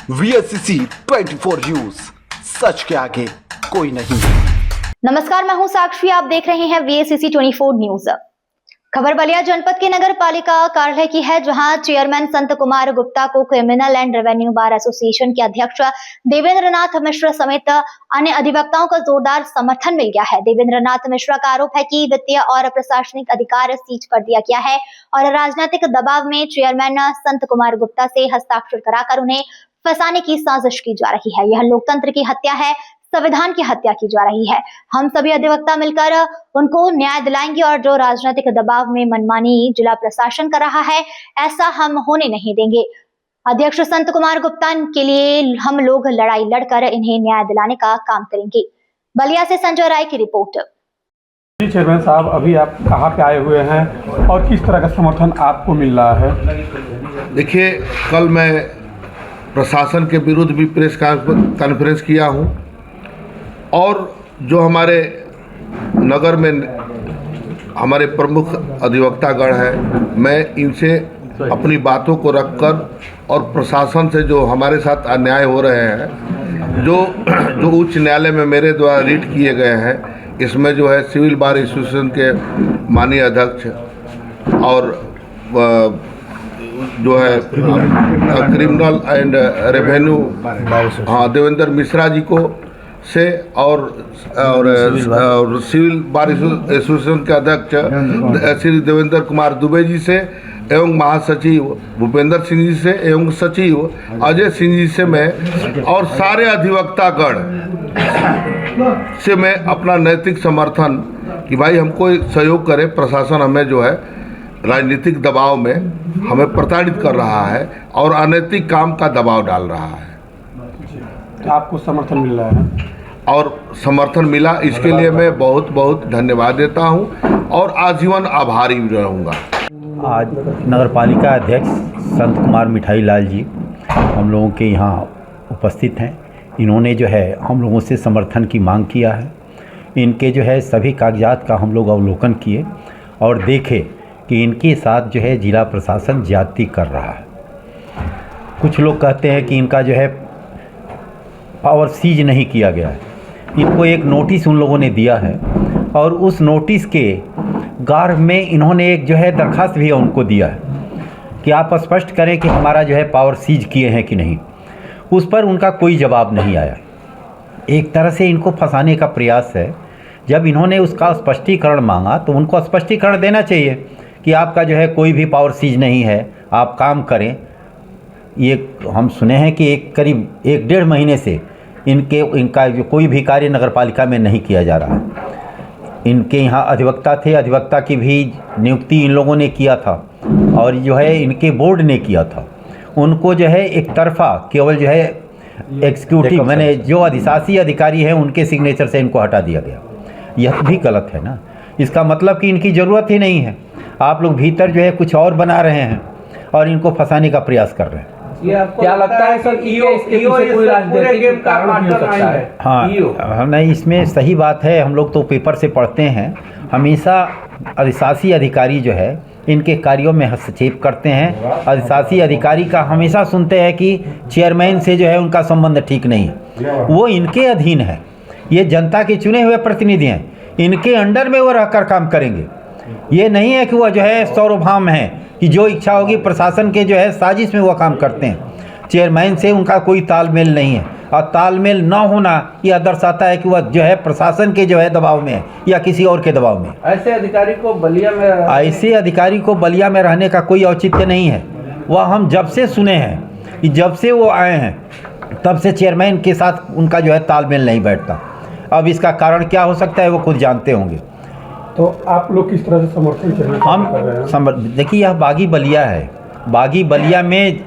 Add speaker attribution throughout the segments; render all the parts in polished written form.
Speaker 1: VSCC 24 news, सच के आगे कोई नहीं।
Speaker 2: नमस्कार, मैं हूं साक्षी। आप देख रहे हैं VSCC 24 न्यूज। खबर बलिया जनपद के नगर पालिका कार्यालय की है, जहां चेयरमैन संत कुमार गुप्ता को criminal and revenue bar association के अध्यक्ष देवेंद्र नाथ मिश्रा समेत अन्य अधिवक्ताओं का जोरदार समर्थन मिल गया है। देवेंद्र नाथ मिश्रा का आरोप है कि वित्तीय और प्रशासनिक अधिकार सीज कर दिया गया है और राजनीतिक दबाव में चेयरमैन संत कुमार गुप्ता से हस्ताक्षर कराकर उन्हें फंसाने की साजिश की जा रही है। यह लोकतंत्र की हत्या है, संविधान की हत्या की जा रही है। हम सभी अधिवक्ता मिलकर उनको न्याय दिलाएंगे और जो राजनीतिक दबाव में मनमानी जिला प्रशासन कर रहा है, ऐसा हम होने नहीं देंगे। अध्यक्ष संत कुमार गुप्ता के लिए हम लोग लड़ाई लड़कर इन्हें न्याय दिलाने का काम करेंगे। बलिया से संजय राय की रिपोर्ट।
Speaker 3: जी चेयरमैन साहब, अभी आप कहाँ पे आए हुए हैं और किस तरह का समर्थन आपको मिल रहा है?
Speaker 4: देखिए, कल मैं प्रशासन के विरुद्ध भी प्रेस कॉन्फ्रेंस किया हूँ और जो हमारे नगर में हमारे प्रमुख अधिवक्तागण हैं, मैं इनसे अपनी बातों को रखकर और प्रशासन से जो हमारे साथ अन्याय हो रहे हैं, जो उच्च न्यायालय में मेरे द्वारा रीट किए गए हैं, इसमें जो है सिविल बार एसोसिएशन के माननीय अध्यक्ष और जो है criminal and revenue Devendra Mishra ji को से और सिविल बार एसोसिएशन के अध्यक्ष श्री देवेंद्र कुमार दुबे जी से एवं महासचिव भूपेंद्र सिंह जी से एवं सचिव अजय सिंह जी से मैं और सारे अधिवक्तागण से मैं अपना नैतिक समर्थन कि भाई हमको सहयोग करे। प्रशासन हमें जो है राजनीतिक दबाव में हमें प्रताड़ित कर रहा है और अनैतिक काम का दबाव डाल रहा है।
Speaker 3: आपको समर्थन मिल रहा है
Speaker 4: और समर्थन मिला, इसके लिए मैं बहुत बहुत धन्यवाद देता हूं और आजीवन आभारी रहूंगा।
Speaker 5: आज नगर पालिका अध्यक्ष संत कुमार मिठाई लाल जी हम लोगों के यहाँ उपस्थित हैं। इन्होंने जो है हम लोगों से समर्थन की मांग किया है। इनके जो है सभी कागजात का हम लोग अवलोकन किए और देखे कि इनके साथ जो है जिला प्रशासन ज्यादती कर रहा है। कुछ लोग कहते हैं कि इनका जो है पावर सीज नहीं किया गया है। इनको एक नोटिस उन लोगों ने दिया है और उस नोटिस के गार्भ में इन्होंने एक जो है दरखास्त भी उनको दिया है कि आप स्पष्ट करें कि हमारा जो है पावर सीज किए हैं कि नहीं। उस पर उनका कोई जवाब नहीं आया। एक तरह से इनको फंसाने का प्रयास है। जब इन्होंने उसका स्पष्टीकरण मांगा तो उनको स्पष्टीकरण देना चाहिए कि आपका जो है कोई भी पावर सीज नहीं है, आप काम करें। ये हम सुने हैं कि करीब 1-1.5 महीने से इनका जो कोई भी कार्य नगर पालिका में नहीं किया जा रहा है। इनके यहाँ अधिवक्ता थे, अधिवक्ता की भी नियुक्ति इन लोगों ने किया था और जो है इनके बोर्ड ने किया था। उनको जो है एक तरफा केवल जो है एग्जीक्यूटिव मैंने जो अधिशासी अधिकारी हैं उनके सिग्नेचर से इनको हटा दिया गया। यह भी गलत है ना। इसका मतलब कि इनकी ज़रूरत ही नहीं है। आप लोग भीतर जो है कुछ और बना रहे हैं और इनको फंसाने का प्रयास कर रहे हैं।
Speaker 6: क्या लगता है सर, इसके पीछे कोई राजनीतिक कारण भी हो सकता है?
Speaker 5: हाँ, नहीं, इसमें सही बात है। हम लोग तो पेपर से पढ़ते हैं। हमेशा अधिशासी अधिकारी जो है इनके कार्यों में हस्तक्षेप करते हैं। अधिशासी अधिकारी का हमेशा सुनते हैं कि चेयरमैन से जो है उनका संबंध ठीक नहीं है, वो इनके अधीन है। ये जनता के चुने हुए प्रतिनिधि हैं, इनके अंडर में वो रहकर काम करेंगे। ये नहीं है कि वह जो है सार्वभौम है कि जो इच्छा होगी प्रशासन के जो है साजिश में वह काम करते हैं। चेयरमैन से उनका कोई तालमेल नहीं है और तालमेल न होना यह दर्शाता है कि वह जो है प्रशासन के जो है दबाव में है या किसी और के दबाव में।
Speaker 6: ऐसे अधिकारी को बलिया में रहने का कोई औचित्य नहीं है। वह हम जब से सुने हैं कि जब से वो आए हैं तब से चेयरमैन के साथ उनका जो है तालमेल नहीं बैठता। अब इसका कारण क्या हो सकता है वो खुद जानते होंगे।
Speaker 3: तो आप लोग किस तरह से समर्थन कर रहे हैं?
Speaker 5: देखिए, यह बागी बलिया है। बागी बलिया में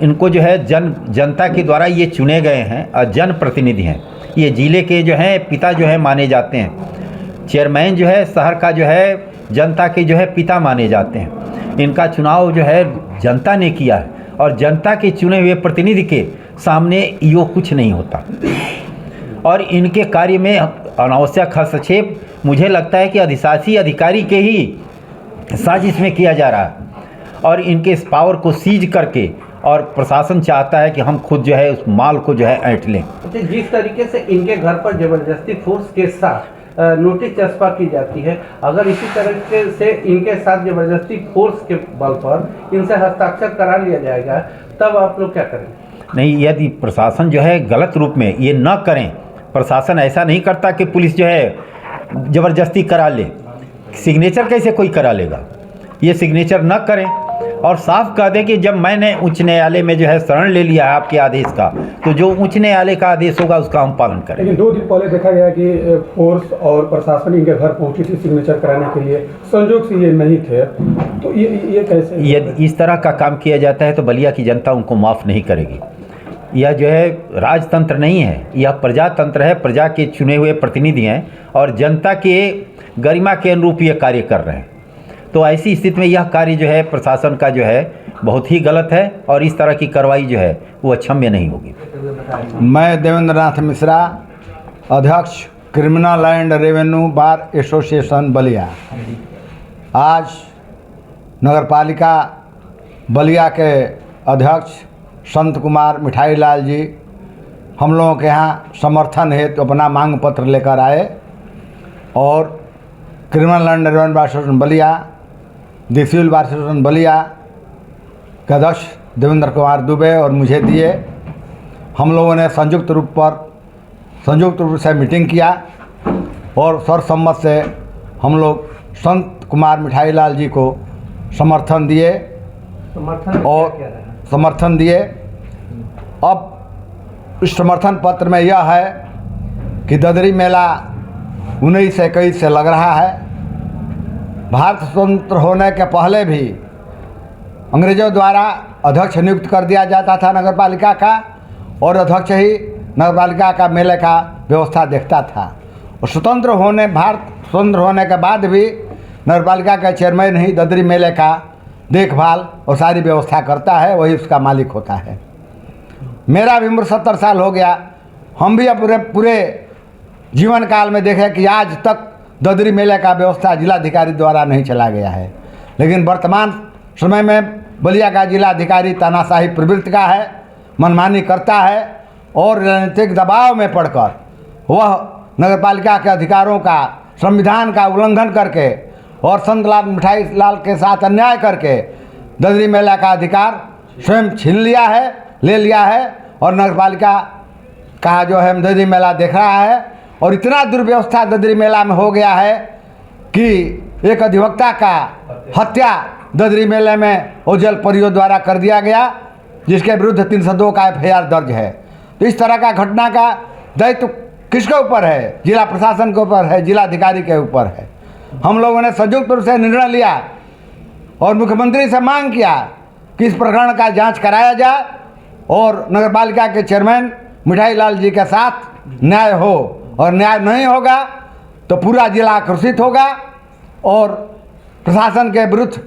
Speaker 5: इनको जो है जनता के द्वारा ये चुने गए हैं और जनप्रतिनिधि हैं। ये जिले के जो हैं पिता जो है माने जाते हैं। चेयरमैन जो है शहर का जो है जनता के जो है पिता माने जाते हैं। इनका चुनाव जो है जनता ने किया है और जनता के चुने हुए प्रतिनिधि के सामने यो कुछ नहीं होता और इनके कार्य में अनावश्यक हस्तक्षेप मुझे लगता है कि अधिशासी अधिकारी के ही साजिश में किया जा रहा है और इनके इस पावर को सीज करके
Speaker 6: और प्रशासन चाहता है कि हम खुद जो है उस माल को जो है ऐंठ लें।
Speaker 7: जिस तरीके से इनके घर पर जबरदस्ती फोर्स के साथ नोटिस चस्पा की जाती है, अगर इसी तरीके से इनके साथ जबरदस्ती फोर्स के बल पर इनसे हस्ताक्षर करा लिया जाएगा, तब आप लोग क्या करेंगे?
Speaker 6: नहीं, यदि प्रशासन जो है गलत रूप में ये न करें, प्रशासन ऐसा नहीं करता कि पुलिस जो है ज़बरदस्ती करा ले, सिग्नेचर कैसे कोई करा लेगा, ये सिग्नेचर न करें और साफ कह दें कि जब मैंने उच्च न्यायालय में जो है शरण ले लिया है आपके आदेश का, तो जो उच्च न्यायालय का आदेश होगा उसका हम पालन करें।
Speaker 3: लेकिन 2 दिन पहले देखा गया कि फोर्स और प्रशासन इनके घर पहुंची थी सिग्नेचर कराने के लिए, संजोग से ये नहीं थे, तो ये कैसे?
Speaker 6: यदि इस तरह का काम किया जाता है तो बलिया की जनता उनको माफ़ नहीं करेगी। यह जो है राजतंत्र नहीं है, यह प्रजातंत्र है, प्रजा के चुने हुए प्रतिनिधि हैं और जनता के गरिमा के अनुरूप ये कार्य कर रहे हैं। तो ऐसी स्थिति में यह कार्य जो है प्रशासन का जो है बहुत ही गलत है और इस तरह की कार्रवाई जो है वो अक्षम्य नहीं होगी।
Speaker 8: मैं देवेंद्र नाथ मिश्रा, अध्यक्ष criminal and revenue bar association Ballia, आज नगरपालिका बलिया के अध्यक्ष संत कुमार मिठाई लाल जी हम लोगों के यहाँ समर्थन हेतु अपना मांग पत्र लेकर आए और criminal and revenue bar association Ballia, the civil bar association Ballia के अध्यक्ष देवेंद्र कुमार दुबे और मुझे दिए। हम लोगों ने संयुक्त रूप से मीटिंग किया और सर्वसम्मत से हम लोग संत कुमार मिठाई लाल जी को समर्थन दिए समर्थन दिए। अब इस समर्थन पत्र में यह है कि ददरी मेला 1921 से लग रहा है। भारत स्वतंत्र होने के पहले भी अंग्रेज़ों द्वारा अध्यक्ष नियुक्त कर दिया जाता था नगरपालिका का और अध्यक्ष ही नगरपालिका का मेले का व्यवस्था देखता था। और भारत स्वतंत्र होने के बाद भी नगरपालिका का चेयरमैन ही ददरी मेले का देखभाल और सारी व्यवस्था करता है, वही उसका मालिक होता है। मेरा भी उम्र 70 साल हो गया, हम भी पूरे जीवन काल में देखे कि आज तक ददरी मेले का व्यवस्था जिलाधिकारी द्वारा नहीं चला गया है। लेकिन वर्तमान समय में बलिया का जिलाधिकारी तानाशाही प्रवृत्ति का है, मनमानी करता है और राजनीतिक दबाव में पड़कर वह नगरपालिका के अधिकारों का, संविधान का उल्लंघन करके और संत लाल मिठाई लाल के साथ अन्याय करके ददरी मेला का अधिकार स्वयं छीन लिया है, ले लिया है और नगरपालिका का जो है ददरी मेला देख रहा है। और इतना दुर्व्यवस्था ददरी मेला में हो गया है कि एक अधिवक्ता का हत्या ददरी मेले में ओझल परियों द्वारा कर दिया गया, जिसके विरुद्ध 302 का FIR दर्ज है। तो इस तरह का घटना का दायित्व किसके ऊपर है? जिला प्रशासन के ऊपर है, जिलाधिकारी के ऊपर है। हम लोगों ने संयुक्त रूप से निर्णय लिया और मुख्यमंत्री से मांग किया कि इस प्रकरण का जांच कराया जाए और नगरपालिका के चेयरमैन मिठाई लाल जी के साथ न्याय हो, और न्याय नहीं होगा तो पूरा जिला आक्रोशित होगा और प्रशासन के विरुद्ध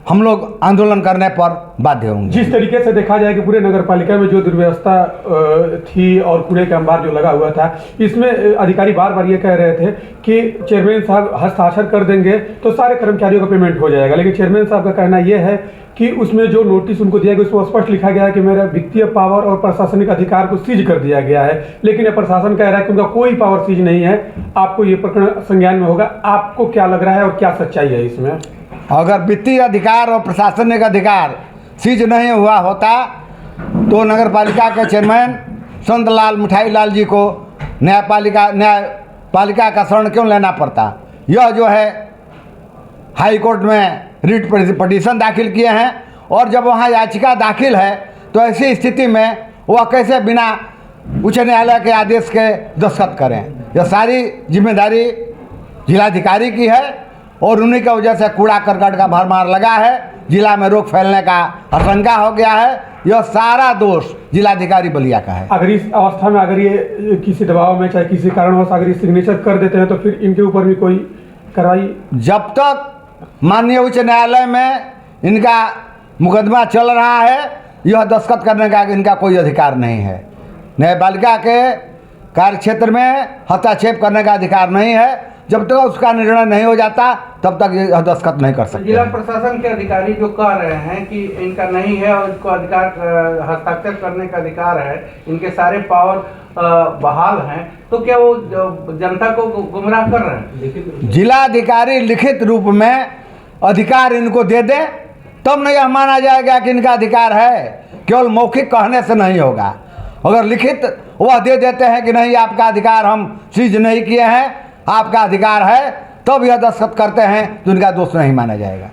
Speaker 8: हम लोग आंदोलन करने पर बाध्य होंगे।
Speaker 3: जिस तरीके से देखा जाए कि पूरे नगरपालिका में जो दुर्व्यवस्था थी और कूड़े का अंबार जो लगा हुआ था, इसमें अधिकारी बार बार ये कह रहे थे कि चेयरमैन साहब हस्ताक्षर कर देंगे तो सारे कर्मचारियों का पेमेंट हो जाएगा। लेकिन चेयरमैन साहब का कहना यह है कि उसमें जो नोटिस उनको दिया गया उसमें स्पष्ट लिखा गया है कि मेरा वित्तीय पावर और प्रशासनिक अधिकार को सीज कर दिया गया है। लेकिन यह प्रशासन कह रहा है कि उनका कोई पावर सीज नहीं है, आपको ये प्रकरण संज्ञान में होगा। आपको क्या लग रहा है और क्या सच्चाई है इसमें?
Speaker 8: अगर वित्तीय अधिकार और प्रशासनिक अधिकार सीज नहीं हुआ होता तो नगरपालिका के चेयरमैन संत लाल मिठाई लाल जी को न्यायपालिका का शरण क्यों लेना पड़ता? यह जो है हाई कोर्ट में रिट पिटीशन दाखिल किए हैं और जब वहाँ याचिका दाखिल है तो ऐसी स्थिति में वह कैसे बिना उच्च न्यायालय के आदेश के दस्तखत करें? यह सारी जिम्मेदारी जिलाधिकारी की है और उन्हीं की वजह से कूड़ा करकट का भरमार लगा है, जिला में रोग फैलने का आशंका हो गया है। यह सारा दोष जिलाधिकारी बलिया का है।
Speaker 3: अगर इस अवस्था में अगर ये किसी दबाव में चाहे किसी कारणवश अगर ये सिग्नेचर कर देते हैं तो फिर इनके ऊपर भी कोई कार्रवाई?
Speaker 8: जब तक माननीय उच्च न्यायालय में इनका मुकदमा चल रहा है, यह दस्तखत करने का इनका कोई अधिकार नहीं है। न्यायपालिका के कार्यक्षेत्र में हस्तक्षेप करने का अधिकार नहीं है। जब तक उसका निर्णय नहीं हो जाता तब तक ये दस्तखत नहीं कर सकते।
Speaker 7: जिला प्रशासन के अधिकारी जो कह रहे हैं कि इनका नहीं है और इसको अधिकार हस्ताक्षर करने का अधिकार है, इनके सारे पावर बहाल हैं, तो क्या वो जनता को गुमराह कर रहे हैं?
Speaker 8: जिला अधिकारी लिखित रूप में अधिकार इनको दे दे तब नहीं यह माना जाएगा कि इनका अधिकार है। केवल मौखिक कहने से नहीं होगा। अगर लिखित वह दे देते हैं कि नहीं आपका अधिकार हम सीज नहीं किए हैं, आपका अधिकार है, तब यह दस्तखत करते हैं तो इनका दोष नहीं माना जाएगा।